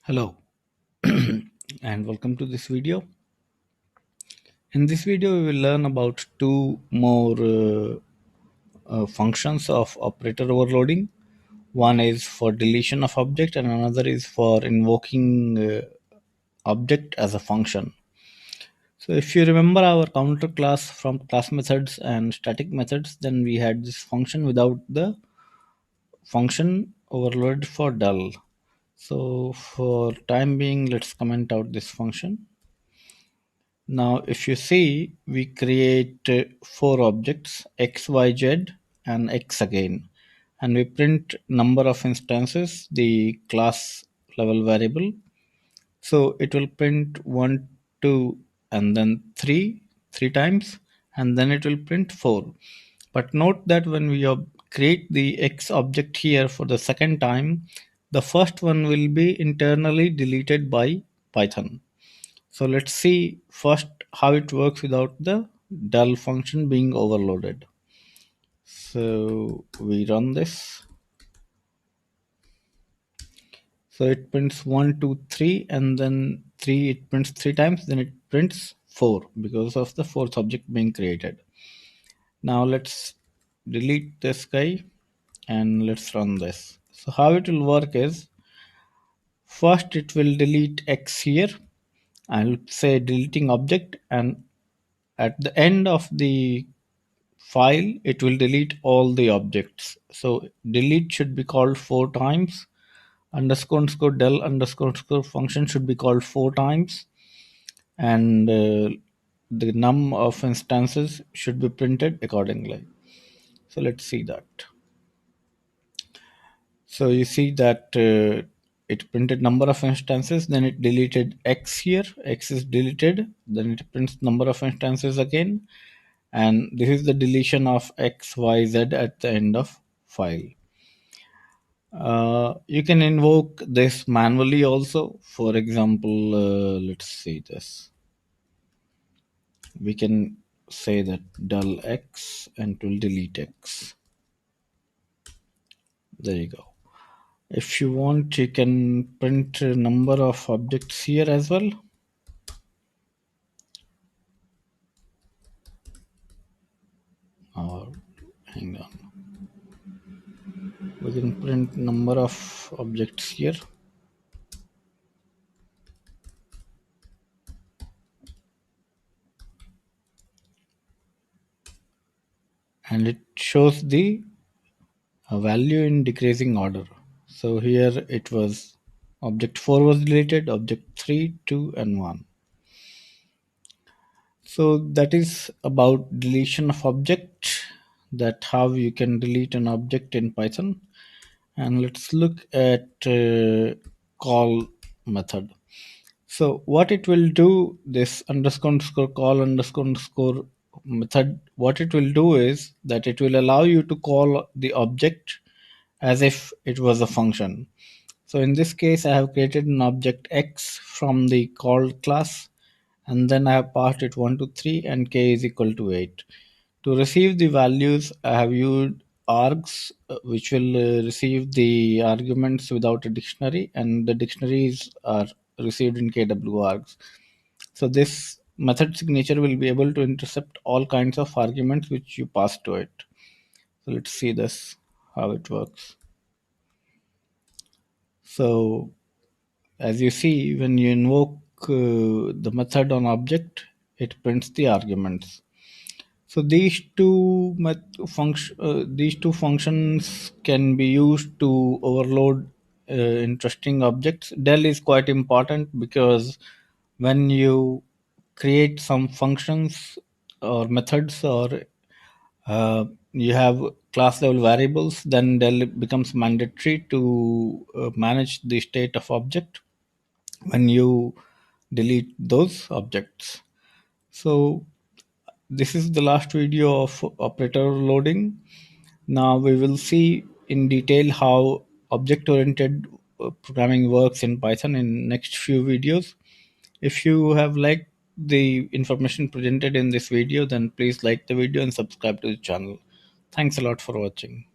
Hello and welcome to this video. In this video we will learn about two more functions of operator overloading. One is for deletion of object and another is for invoking object as a function. So if you remember our counter class from class methods and static methods, then we had this function without the function overloaded for dull. So for time being, let's comment out this function. Now, if you see, we create four objects x, y, z, and x again, and we print number of instances, the class level variable. So it will print 1, 2, and then 3, 3 times, and then it will print 4. But note that when we create the x object here for the second time, the first one will be internally deleted by Python. So let's see first how it works without the dull function being overloaded. So we run this. So it prints 1, 2, 3, and then 3 it prints 3 times, then it prints 4 because of the fourth object being created. Now let's delete this guy and let's run this. So how it will work is first it will delete x here. I'll say deleting object, and at the end of the file it will delete all the objects. So delete should be called 4 times, underscore del underscore function should be called 4 times, and the num of instances should be printed accordingly. So let's see that. So you see that it printed number of instances, then it deleted x here, x is deleted, then it prints number of instances again, and this is the deletion of x, y, z at the end of file. You can invoke this manually also. For example, let's see this. We can say that dull x and it will delete x. There you go. If you want, you can print a number of objects here as well. Or hang on. We can print number of objects here. And it shows the value in decreasing order. So here it was object 4 was deleted, object 3, 2, and 1. So that is about deletion of object, that how you can delete an object in Python. And let's look at call method. So what it will do, this underscore call underscore method, what it will do is that it will allow you to call the object as if it was a function. So in this case, I have created an object x from the called class, and then I have passed it 1 to 3 and k is equal to 8. To receive the values, I have used args, which will receive the arguments without a dictionary, and the dictionaries are received in kwargs. So this method signature will be able to intercept all kinds of arguments which you pass to it. So let's see this, how it works. So as you see, when you invoke the method on object, it prints the arguments. So these two functions can be used to overload interesting objects. Del is quite important because when you create some functions or methods, or you have class level variables, then del becomes mandatory to manage the state of object when you delete those objects. So this is the last video of operator loading. Now we will see in detail how object-oriented programming works in Python in next few videos. If you have liked the information presented in this video, then please like the video and subscribe to the channel. Thanks a lot for watching.